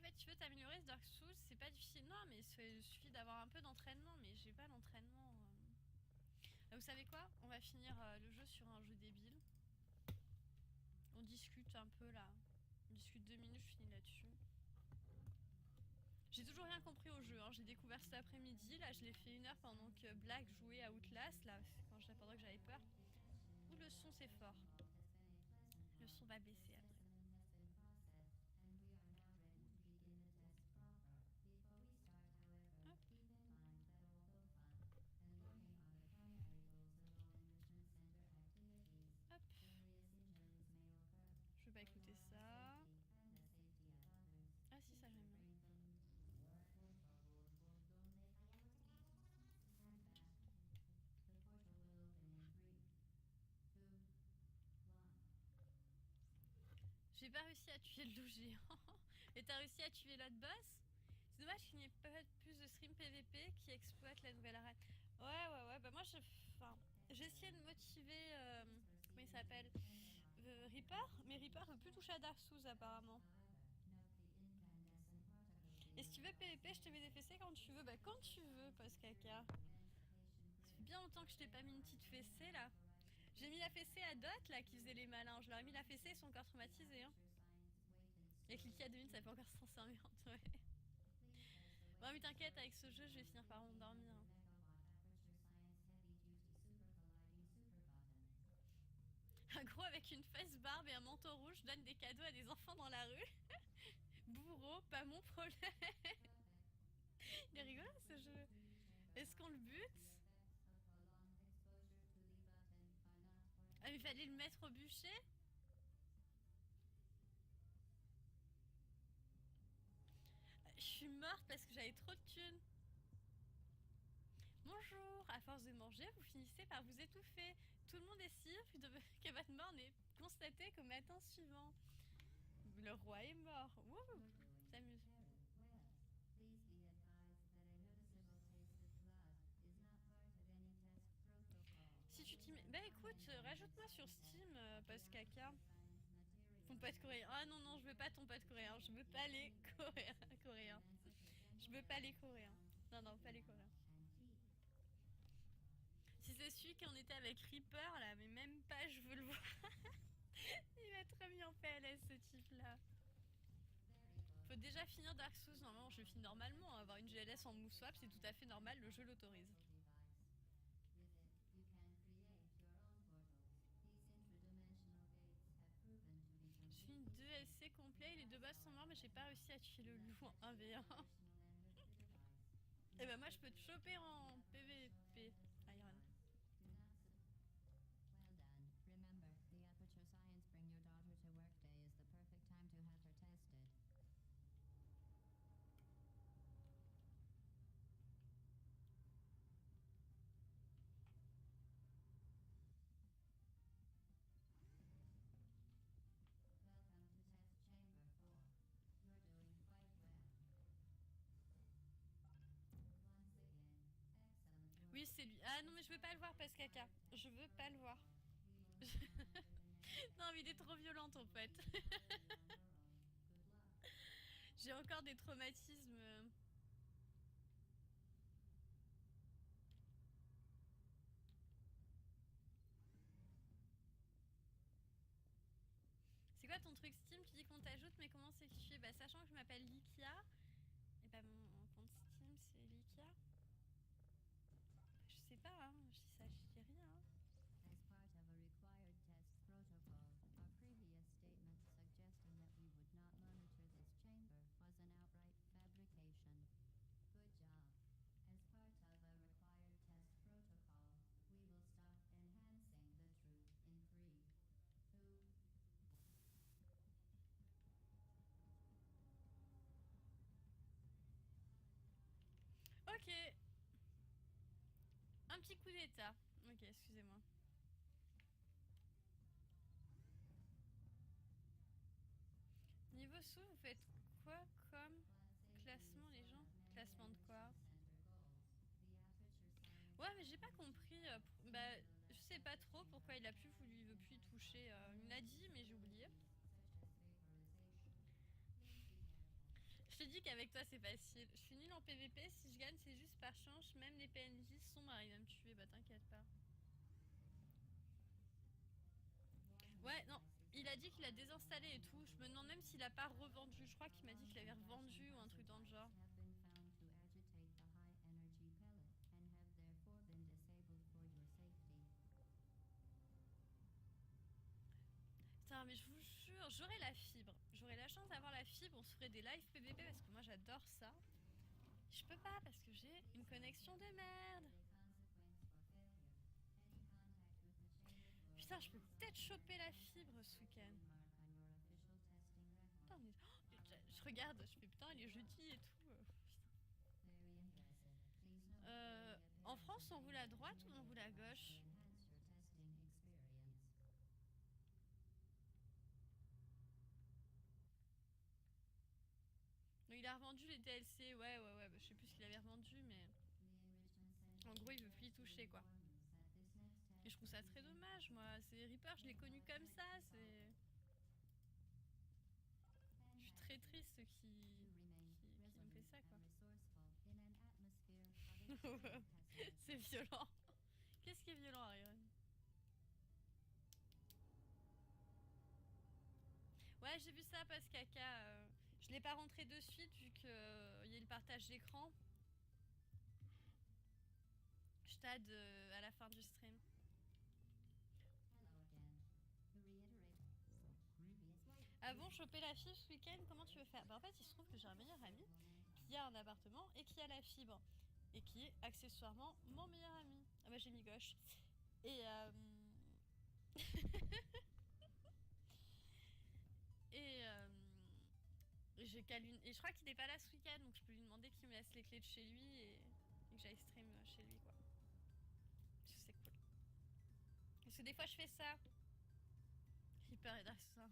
Ouais, bah tu veux t'améliorer ce Dark Souls, c'est pas difficile. Non, mais il suffit d'avoir un peu d'entraînement, mais j'ai pas l'entraînement. Vous savez quoi? On va finir le jeu sur un jeu débile. On discute un peu là. On discute 2 minutes, je finis là-dessus. J'ai toujours rien compris au jeu, hein. J'ai découvert cet après-midi, là je l'ai fait 1 heure pendant que Black jouait à Outlast, là, pendant que j'avais peur. Ouh, le son c'est fort. Le son va baisser après. Hop. Hop. Je vais pas écouter ça. Ah si, ça j'aime bien. J'ai pas réussi à tuer le loup géant. Et t'as réussi à tuer l'autre boss? C'est dommage qu'il n'y ait pas plus de stream PVP qui exploite la nouvelle arène. Ouais. Bah moi, j'ai essayé de motiver... comment il s'appelle, Reaper. Mais Reaper veut plus toucher à Dark Souls apparemment. Et si tu veux PVP, je te mets des fessées quand tu veux. Bah quand tu veux, Postcaca. Ça fait bien longtemps que je t'ai pas mis une petite fessée là. J'ai mis la fessée à Dot là qui faisait les malins. Je leur ai mis la fessée, ils sont encore traumatisés. Hein. Et cliquer à 2 minutes, ça fait encore 150, ouais. Bon, mais t'inquiète, avec ce jeu, je vais finir par m'endormir. Hein. Un gros avec une fesse barbe et un manteau rouge donne des cadeaux à des enfants dans la rue. Bourreau, pas mon problème. Il est rigolo ce jeu. Est-ce qu'on le bute? Ah, mais il fallait le mettre au bûcher? Je suis morte parce que j'avais trop de thunes. Bonjour, à force de manger, vous finissez par vous étouffer. Tout le monde est sûr que votre mort n'est constatée qu'au matin suivant. Le roi est mort. Wouh, s'amuse. Si tu t'y mets... Bah écoute, rajoute-moi sur Steam, Postcaca. Ton pote coréen. Ah non, je veux pas ton pote coréen. Je veux pas les coréens. Je veux pas les coréens. Non, pas les coréens. Si c'est celui qu'on était avec Reaper là, mais même pas, je veux le voir. Il a très mis en PLS ce type là. Faut déjà finir Dark Souls, normalement je finis normalement, avoir une GLS en move swap c'est tout à fait normal, le jeu l'autorise. Je finis 2 SC complets, les 2 boss sont morts mais j'ai pas réussi à tuer le loup en 1v1. Et bah moi je peux te choper en PVP, Iron. Remember, the Aperture Science Bring Your Daughter to Work Day is the perfect time to have her tested. Welcome to Test Chamber 4. You're doing quite well. Once again, excellent. Oui, c'est lui. Ah non, mais je veux pas le voir, Pascaca. Je veux pas le voir. Non, mais il est trop violent, ton pote. J'ai encore des traumatismes. C'est quoi ton truc Steam? Tu dis qu'on t'ajoute, mais comment c'est fiché? Bah, sachant que je m'appelle Likia, et bah mon compte Steam c'est Likia. Je sais pas, hein, ça je dis rien. Hein. As part of a required test protocol, our previous statement suggesting that we would not monitor this chamber was an outright fabrication. Good job. As part of a required test protocol, we will stop enhancing the truth in 3, 2, ok. Un petit coup d'état. Ok, excusez-moi. Niveau sous, vous faites quoi comme classement les gens? Classement de quoi? Ouais, mais j'ai pas compris. Bah, je sais pas trop pourquoi il veut plus y toucher. Il me l'a dit, mais j'ai oublié. Je te dis qu'avec toi c'est facile. Je suis nulle en PVP, si je gagne c'est juste par chance, même les PNJ sont arrivés à me tuer, bah t'inquiète pas. Ouais, non, il a dit qu'il a désinstallé et tout, je me demande même s'il a pas revendu, je crois qu'il m'a dit qu'il avait revendu ou un truc dans le genre. Putain, mais je vous jure, j'aurais la fibre. J'aurais la chance d'avoir la fibre, on se ferait des live PVP parce que moi j'adore ça. Je peux pas parce que j'ai une connexion de merde. Putain, je peux peut-être choper la fibre ce week-end. Putain, mais... oh, je regarde, je fais putain, il est jeudi et tout. En France, on roule à droite ou on roule à gauche? Donc il a revendu les DLC, ouais, bah, je sais plus ce qu'il avait revendu, mais en gros il veut plus y toucher quoi. Et je trouve ça très dommage, moi. C'est Reaper, je l'ai connu comme ça, c'est... Je suis très triste qui me fait ça quoi. C'est violent. Qu'est-ce qui est violent, Ariane? Ouais, j'ai vu ça parce caca. Je l'ai pas rentré de suite vu qu'il y a le partage d'écran. Je t'aide à la fin du stream. Avant, choper la fibre ce week-end, comment tu veux faire? Bah en fait, il se trouve que j'ai un meilleur ami qui a un appartement et qui a la fibre. Et qui est accessoirement mon meilleur ami. Ah bah j'ai mis gauche. Et et je crois qu'il n'est pas là ce week-end, donc je peux lui demander qu'il me laisse les clés de chez lui et que j'aille stream chez lui quoi. C'est cool. Parce que des fois je fais ça. Hyper intéressant.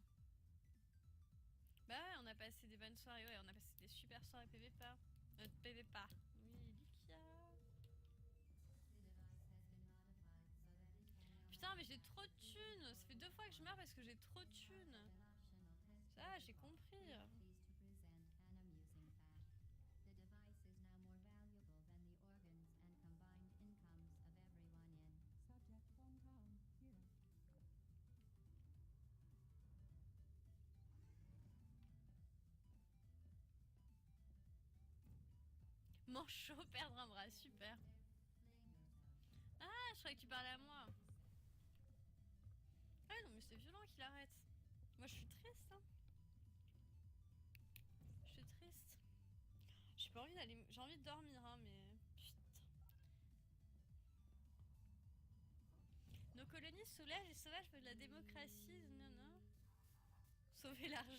Bah ouais, on a passé des bonnes soirées, ouais, on a passé des super soirées PVP. PVP. Oui, Likia. Putain, mais j'ai trop de thunes. Ça fait 2 fois que je meurs parce que j'ai trop de thunes. Ça, j'ai compris. Manchot, perdre un bras, super. Ah, je croyais que tu parlais à moi. Ah non, mais c'est violent qu'il arrête. Moi, je suis triste, hein. Je suis triste. J'ai pas envie d'aller... J'ai envie de dormir, hein, mais... Putain. Nos colonies soulèvent les sauvages de la démocratie, non, non. Sauver l'argent.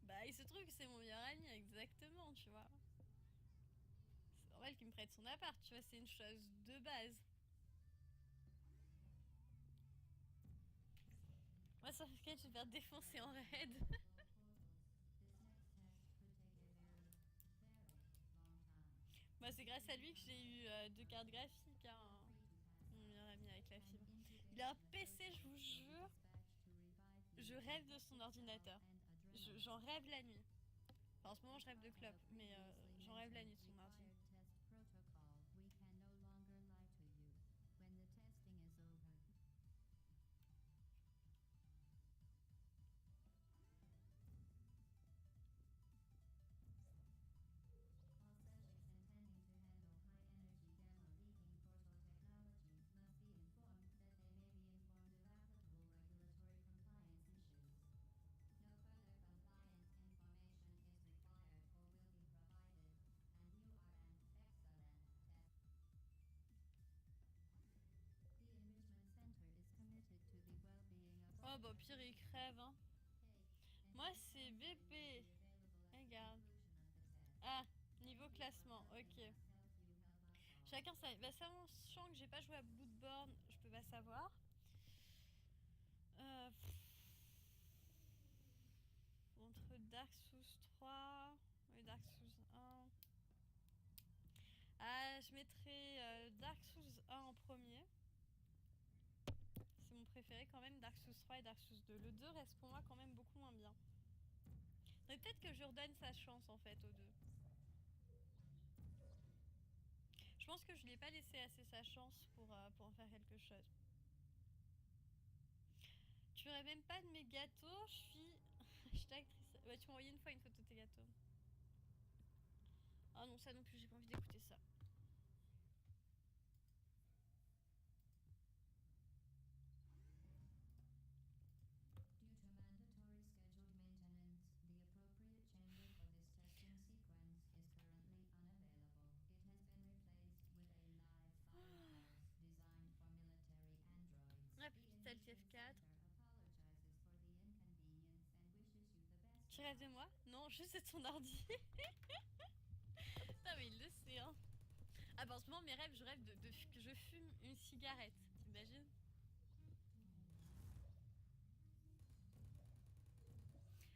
Bah, il se trouve que c'est mon meilleur ami, exactement, tu vois. C'est normal qu'il me prête son appart, tu vois, c'est une chose de base. Moi, sur lequel je vais faire défoncer en raid. Moi, c'est grâce à lui que j'ai eu 2 cartes graphiques, hein. Mon meilleur ami avec la fibre. Il a un PC, je vous jure. Je rêve de son ordinateur. J'en rêve la nuit. Enfin, en ce moment, je rêve de clope, mais j'en rêve la nuit de son ordi. Oh bah pire il crève hein. Moi c'est VP. Regarde. Ah, niveau classement, ok. Chacun sa... Bah sachant que j'ai pas joué à Bloodborne, je peux pas savoir. Entre Dark Souls 3 et Dark Souls 1. Ah, je mettrais Dark Souls 1 en premier. préféré quand même Dark Souls 3 et Dark Souls 2. Le 2 reste pour moi quand même beaucoup moins bien. Mais peut-être que je redonne sa chance en fait au 2. Je pense que je l'ai pas laissé assez sa chance pour en faire quelque chose. Tu aurais même pas de mes gâteaux, je suis... Hashtag triste. Ouais, tu m'as envoyé une fois une photo de tes gâteaux. Ah non, ça non plus, j'ai pas envie d'écouter ça. Due to mandatory scheduled maintenance, the appropriate chamber for this testing sequence is currently unavailable. It has been replaced with a live firehouse designed for military androids. Ah The putain, le Enrichment TF4. Center apologizes for the inconvenience and wishes you the best. Tu rêves de moi? Non, juste c'est ton ordi. Non mais il le sait hein. Ah bah en ce moment mes rêves, je rêve que je fume une cigarette. T'imagines?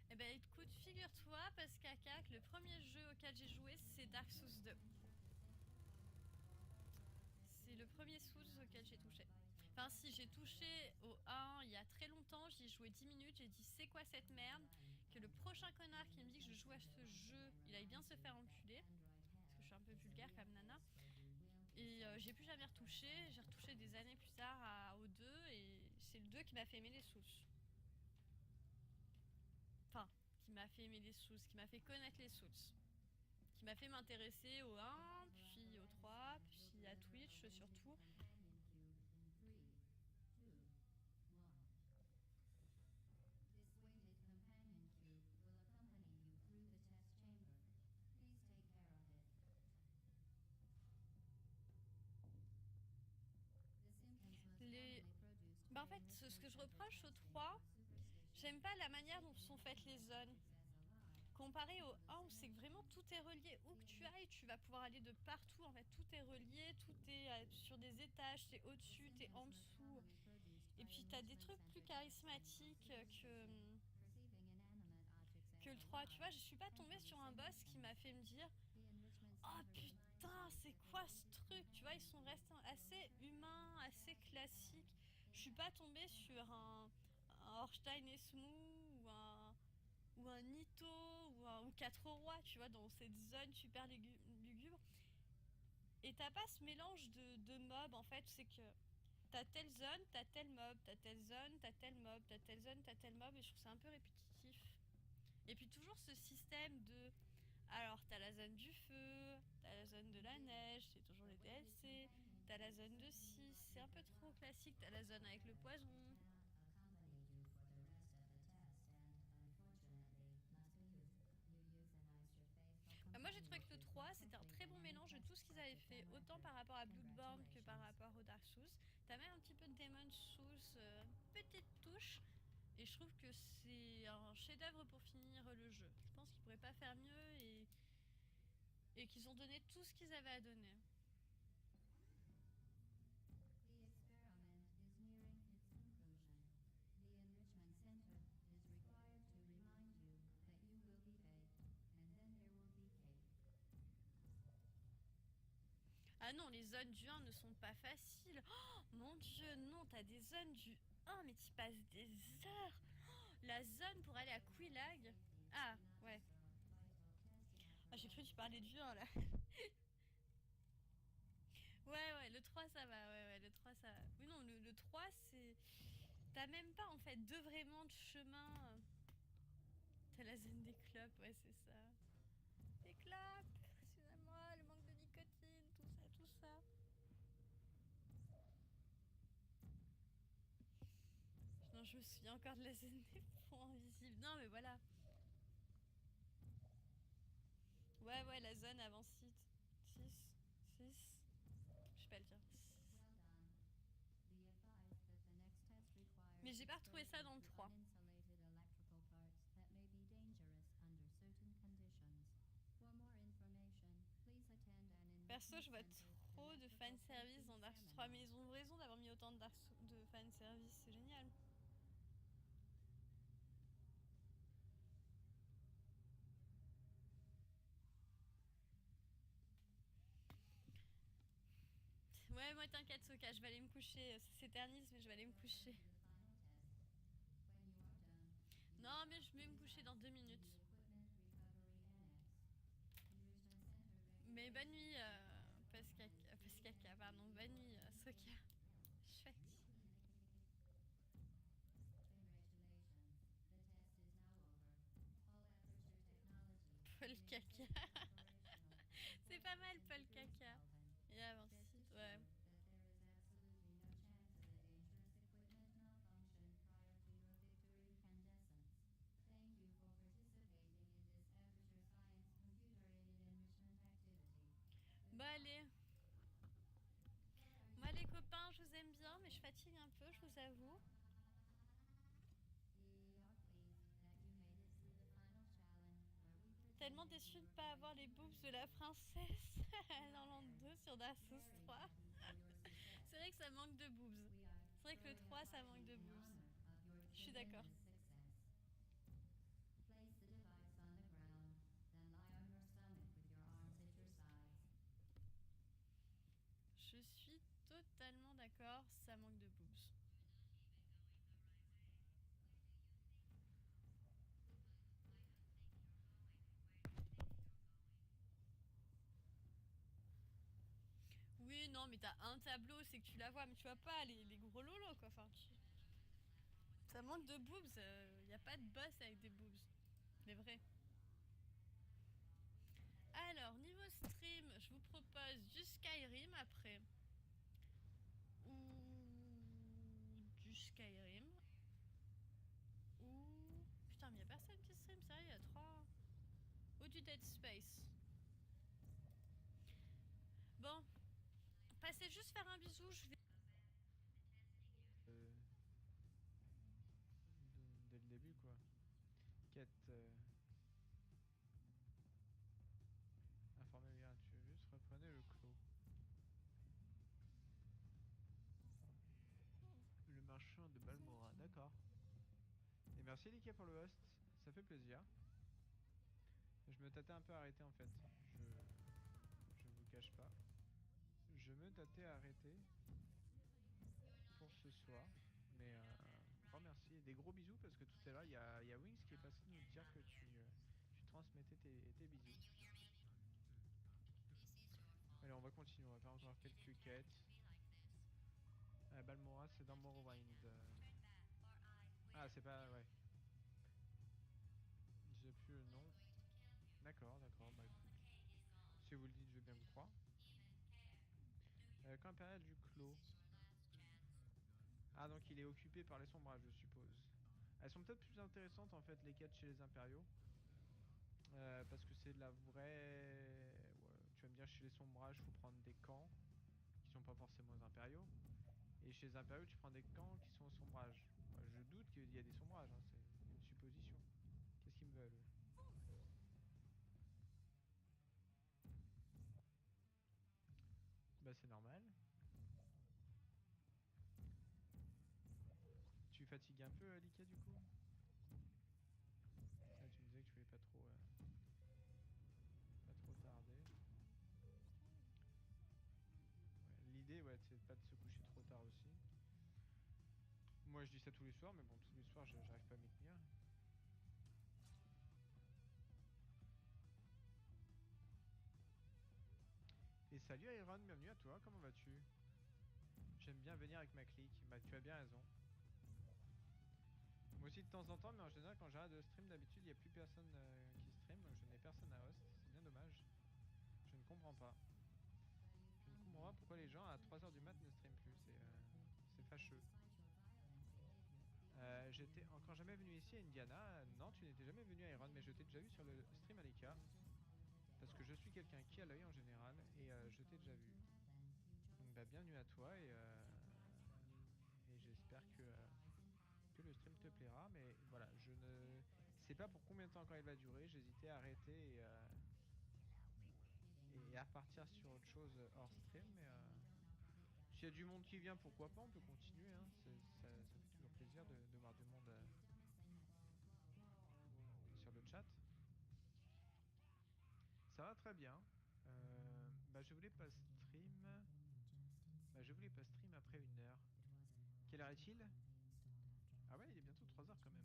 Eh ben écoute, figure-toi, parce qu'Aka, le premier jeu auquel j'ai joué, c'est Dark Souls 2. C'est le premier Souls auquel j'ai touché. Enfin si, j'ai touché au 1 il y a très longtemps, j'y ai joué 10 minutes, j'ai dit c'est quoi cette merde? Que le prochain connard qui me dit que je joue à ce jeu, il aille bien se faire enculer. Parce que je suis un peu vulgaire comme nana. Et j'ai plus jamais retouché, j'ai retouché des années plus tard au 2 et c'est le 2 qui m'a fait aimer les Souls. Enfin, qui m'a fait aimer les Souls, qui m'a fait connaître les Souls. Qui m'a fait m'intéresser au 1, puis au 3, puis à Twitch surtout. Bah en fait, ce que je reproche au 3, j'aime pas la manière dont sont faites les zones. Comparé au 1 où c'est que vraiment tout est relié. Où que tu ailles, tu vas pouvoir aller de partout. En fait, tout est relié, tout est sur des étages, t'es au-dessus, t'es en dessous. Et puis t'as des trucs plus charismatiques que le 3. Tu vois, je suis pas tombée sur un boss qui m'a fait me dire oh putain, c'est quoi ce truc? Tu vois, ils sont restés assez humains, assez classiques. Je suis pas tombée sur un Orstein et Smou ou un Nito ou Quatre Rois, tu vois, dans cette zone super lugubre. Et t'as pas ce mélange de mobs en fait, c'est que t'as telle zone, t'as tel mob, t'as telle zone, t'as tel mob, t'as telle zone, t'as tel mob, et je trouve ça un peu répétitif. Et puis toujours ce système de alors, t'as la zone du feu, t'as la zone de la neige, c'est toujours les DLC, t'as la zone de 6, c'est un peu trop classique, t'as la zone avec le poison. Bah, moi j'ai trouvé que le 3 c'était un très bon mélange de tout ce qu'ils avaient fait, autant par rapport à Bloodborne que par rapport au Dark Souls. T'as même un petit peu de Demon Souls, petite touche, et je trouve que c'est un chef-d'œuvre pour finir le jeu. Je pense qu'ils pourraient pas faire mieux et qu'ils ont donné tout ce qu'ils avaient à donner. Ah non, les zones du 1 ne sont pas faciles. Oh mon dieu, non, t'as des zones du 1, mais t'y passes des heures. Oh, la zone pour aller à Quillag. Ah, ouais. Ah, j'ai cru que tu parlais du 1 là. Ouais, le 3 ça va, ouais, le 3 ça va. Oui, non, le 3 c'est. T'as même pas en fait deux vraiment de chemin. T'as la zone des clopes, ouais, c'est ça. Des clopes, excusez-moi, le manque de nicotine, tout ça, tout ça. Non, je me souviens encore de la zone des ponts invisibles. Non, mais voilà. Ouais, la zone avant 6. 6. Je sais pas le dire. Mais j'ai pas retrouvé ça dans le 3. Perso, je vois trop de fanservice dans Dark Souls 3, mais ils ont raison d'avoir mis autant de fanservice, c'est génial. Ouais, moi t'inquiète, Soka, je vais aller me coucher. Ça s'éternise, mais je vais aller me coucher. Non, mais je vais me coucher dans 2 minutes. Mais bonne nuit, Pascaca, pardon, bonne nuit, Soka. Je suis fatiguée. Paul Caca. C'est pas mal, Paul Caca. Et avant site, ouais. Bah allez. Moi les copains, je vous aime bien, mais je fatigue un peu, je vous avoue. Tellement déçue de ne pas avoir les boobs de la princesse dans l'an 2 sur Dark Souls 3. C'est vrai que ça manque de boobs. C'est vrai que le 3 ça manque de boobs. Je suis d'accord. Je suis totalement d'accord, ça manque de boobs. Oui, non, mais t'as un tableau, c'est que tu la vois, mais tu vois pas les gros lolos, quoi. Enfin, ça manque de boobs. Y a pas de boss avec des boobs. Mais vrai. Alors, niveau stream, je vous propose du Skyrim après. Ou du Skyrim. Ou... Putain, mais y a personne qui stream, sérieux, y a 3... Ou du Dead Space. Bon, passez juste faire un bisou, je vais... Dès le début, quoi. Quête. Informer les juste reprenez le clos. Le marchand de Balmora, d'accord. Et merci Lika pour le host, ça fait plaisir. Je me tâtais un peu à arrêter en fait. Je vous cache pas. Je me tâtais à arrêter pour ce soir. Mais grand merci et des gros bisous parce que tout à l'heure il y a Wings qui est passé nous dire que tu transmettais tes bisous. Allez, on va continuer, on va faire encore quelques quêtes. Balmora, c'est dans Morrowind. Ah, c'est pas... ouais. Je sais plus le nom. D'accord, d'accord, bah écoute. Si vous le dites, je vais bien vous croire. Camp impérial du clos. Ah, donc il est occupé par les sombrages, je suppose. Elles sont peut-être plus intéressantes en fait, les quêtes chez les impériaux. Parce que c'est de la vraie... Ouais, tu vas me dire, chez les sombrages, faut prendre des camps qui sont pas forcément les impériaux. Et chez les impériaux, tu prends des camps qui sont aux sombrages. Moi, je doute qu'il y a des sombrages, hein, c'est une supposition. Qu'est-ce qu'ils me veulent eux? Bah c'est normal. Tu fatigues un peu Alika du coup? Ah, tu me disais que tu voulais pas trop tarder. Ouais, l'idée ouais c'est pas de se coucher trop tard aussi. Moi je dis ça tous les soirs mais bon tous les soirs j'arrive pas à m'y tenir. Et salut Iron, bienvenue à toi, comment vas-tu? J'aime bien venir avec ma clique, bah tu as bien raison. Moi aussi de temps en temps, mais en général quand j'arrête de stream d'habitude il n'y a plus personne qui stream, donc je n'ai personne à host, c'est bien dommage. Je ne comprends pas. Je ne comprends pas pourquoi les gens à 3h du mat ne streament plus, c'est fâcheux. J'étais encore jamais venu ici à Indiana. Non, tu n'étais jamais venu à Iron, mais je t'ai déjà vu sur le stream Alika. Parce que je suis quelqu'un qui a l'œil en général et je t'ai déjà vu. Donc bah bienvenue à toi et j'espère que le stream te plaira. Mais voilà, je ne sais pas pour combien de temps encore il va durer. J'hésitais à arrêter et à repartir sur autre chose hors stream. Mais s'il y a du monde qui vient, pourquoi pas, on peut continuer. Hein. Ça fait toujours plaisir de voir du monde sur le chat. Ça va très bien. Bah je voulais pas stream. Bah je voulais pas stream après 1h. Quelle heure est-il? Ah ouais, il est bientôt 3h quand même.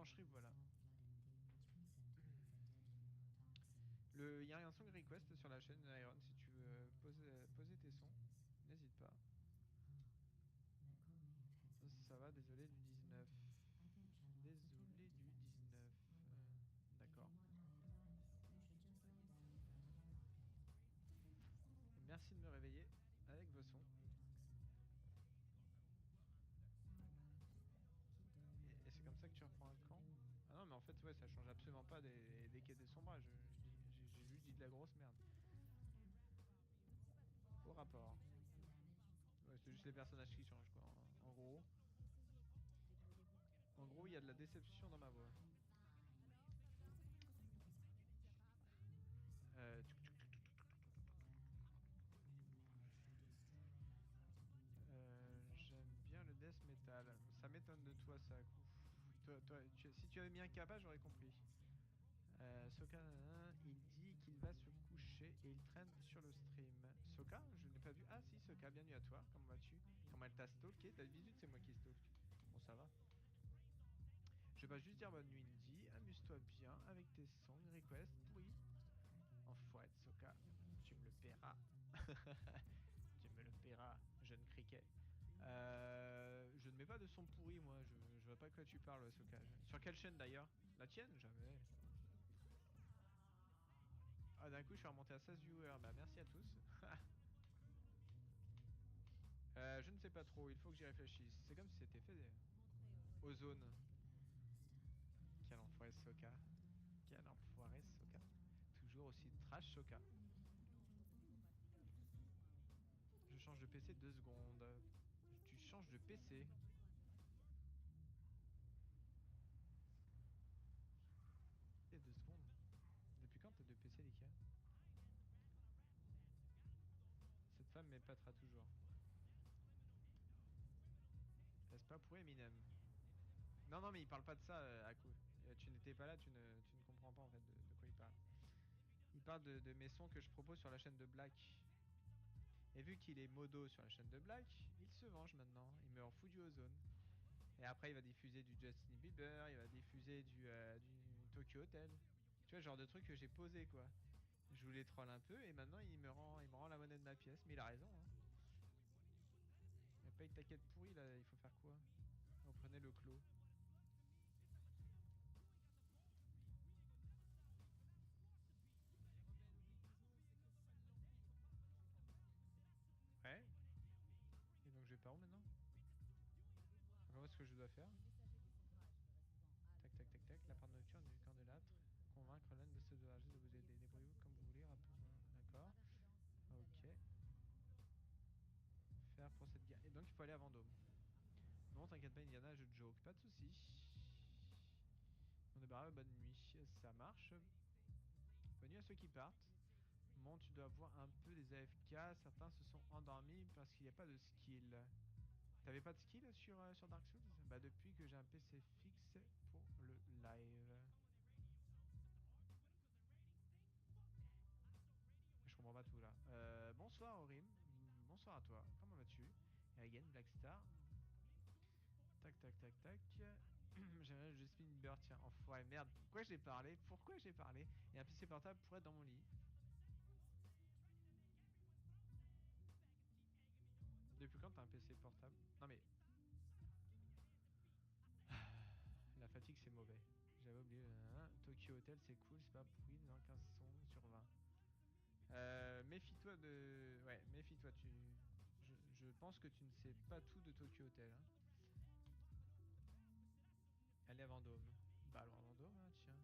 plancherie, voilà. Il y a un song request sur la chaîne Iron si tu veux poser tes sons. N'hésite pas. Ça va, désolé du 19. Désolé du 19. D'accord. Merci de me réveiller avec vos sons. Et c'est comme ça que tu reprends un camp? Ah non, mais en fait, ouais, ça change absolument pas des quais des sombrages. J'ai juste dit de la grosse merde. Au rapport. Ouais, c'est juste les personnages qui changent, quoi. En gros. En gros, il y a de la déception dans ma voix. J'aime bien le death metal. Ça m'étonne de toi, ça. Si tu avais mis un kappa, j'aurais compris. Soka, il dit qu'il va se coucher et il traîne sur le stream. Soka, je n'ai pas vu. Ah si, Soka, bienvenue à toi. Comment vas-tu? Comment elle t'a stalké? D'habitude, c'est moi qui stalk. Bon, ça va. Je vais pas juste dire bonne nuit, Indy. Amuse-toi bien avec tes songs requests pourris. Enfoiré de Soka, tu me le paieras. Tu me le paieras, jeune criquet. Je ne mets pas de son pourri, moi. Je vois pas de quoi tu parles, Soka. Sur quelle chaîne d'ailleurs? La tienne? Jamais. Ah, d'un coup, je suis remonté à 16 viewers. Bah, merci à tous. Je ne sais pas trop. Il faut que j'y réfléchisse. C'est comme si c'était fait. Ozone. Quel enfoiré Soka. Quel enfoiré Soka. Toujours aussi trash Soka. Je change de PC 2 secondes. Tu changes de PC. Et 2 secondes. Depuis quand t'as 2 PC, Lika? Cette femme m'épatera toujours. Est-ce pas pour Eminem? Non, non, mais il parle pas de ça, Aku. Tu n'étais pas là, tu ne comprends pas en fait de quoi il parle. Il parle de mes sons que je propose sur la chaîne de Black. Et vu qu'il est modo sur la chaîne de Black, il se venge maintenant. Il me en fout du Ozone. Et après, il va diffuser du Justin Bieber, il va diffuser du Tokyo Hotel. Tu vois, genre de trucs que j'ai posé quoi. Je voulais troll un peu et maintenant il me rend la monnaie de ma pièce. Mais il a raison. Hein. Il n'y a pas une taquette pourrie là, il faut faire quoi? Reprenez le clos. Ouais. Et donc je vais par où maintenant? Alors, ce que je dois faire? Tac tac tac tac, la part nocturne du candélâtre. Convaincre l'un de ces deux âgés de vous aider. Débrouillez-vous comme vous voulez. D'accord. Ok. Faire pour cette guerre. Et donc il faut aller à Vendôme. Non, t'inquiète pas, Indiana, je joke. Pas de soucis. On est barré, bonne nuit. Ça marche. Bonne nuit à ceux qui partent. Bon, tu dois avoir un peu des AFK. Certains se sont endormis parce qu'il n'y a pas de skill. T'avais pas de skill sur Dark Souls? Bah depuis que j'ai un PC fixe pour le live. Je comprends pas tout là. Bonsoir Orim. Bonsoir à toi. Comment vas-tu? Et again, Blackstar. Tac tac tac tac. J'aimerais Justin Bieber, tiens, enfoiré, merde. Pourquoi j'ai parlé? Pourquoi j'ai parlé? Et un PC portable pourrait être dans mon lit. Depuis quand t'as un PC portable? Non mais... La fatigue c'est mauvais. J'avais oublié. Tokyo Hotel c'est cool, c'est pas pourri, dans 15 sons sur 20. Méfie-toi de... Ouais, méfie-toi, je pense que tu ne sais pas tout de Tokyo Hotel. Hein. Allez à Vendôme. Bah allons à Vendôme, hein, tiens.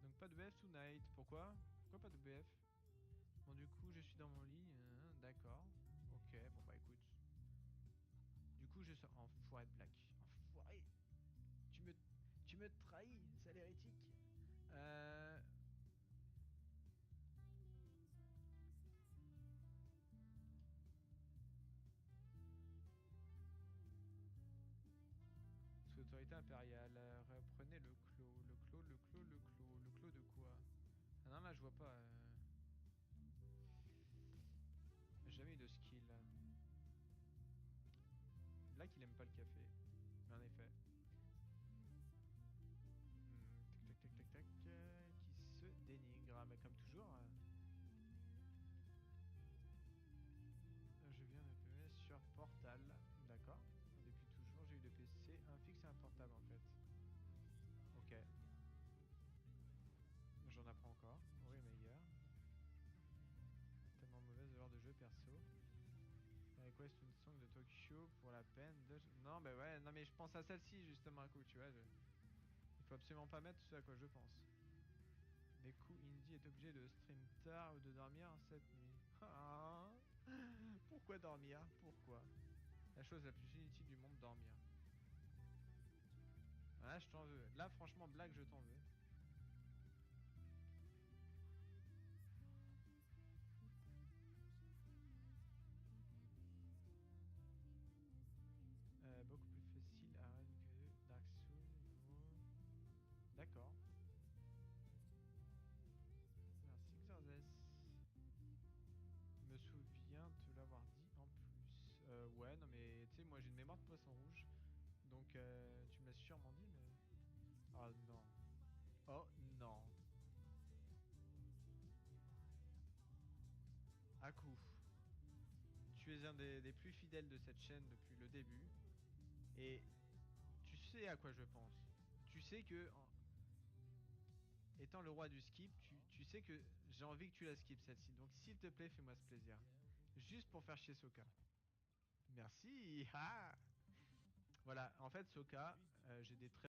Donc pas de BF tonight. Pourquoi? Pourquoi pas de BF? Bon du coup je suis dans mon lit. D'accord. Ok, bon bah écoute. Du coup je sors... Enfoiré de Black. Enfoiré. Tu me trahis, sale hérétique. Sous l'autorité impériale, reprenez le clos. Le clos de quoi? je vois pas. J'ai jamais eu de skill. Black il aime pas le café. Mais en effet. Tac tac tac tac tac. Qui se dénigre. Mais comme toujours. Je viens de PV sur Portal. D'accord. Depuis toujours j'ai eu de PC, un fixe et un portable en fait. Ok. J'en apprends encore. Oui meilleur. Tellement mauvaise heure de jeu perso. Request une song de Tokyo pour la peine de... Non bah ouais, non mais je pense à celle-ci justement à coup, tu vois. Il faut absolument pas mettre ce à quoi je pense. Mais coup Indie est obligé de stream tard ou de dormir cette nuit. Ah, pourquoi dormir? Pourquoi? La chose la plus inutile du monde, dormir. Ah je t'en veux. Là franchement blague je t'en veux. Beaucoup plus facile à run que Dark Souls. D'accord. Merci Xerzes. Me souviens te l'avoir dit en plus. Ouais, non mais tu sais, moi j'ai une mémoire de poisson rouge. Donc tu me l'as sûrement dit, mais. Oh non. Oh non. À coup. Tu es un des plus fidèles de cette chaîne depuis le début. Et tu sais à quoi je pense. Tu sais que, étant le roi du skip, tu sais que j'ai envie que tu la skip celle-ci. Donc s'il te plaît, fais-moi ce plaisir. Juste pour faire chier Soka. Merci. Ah voilà, en fait Soka, j'ai des très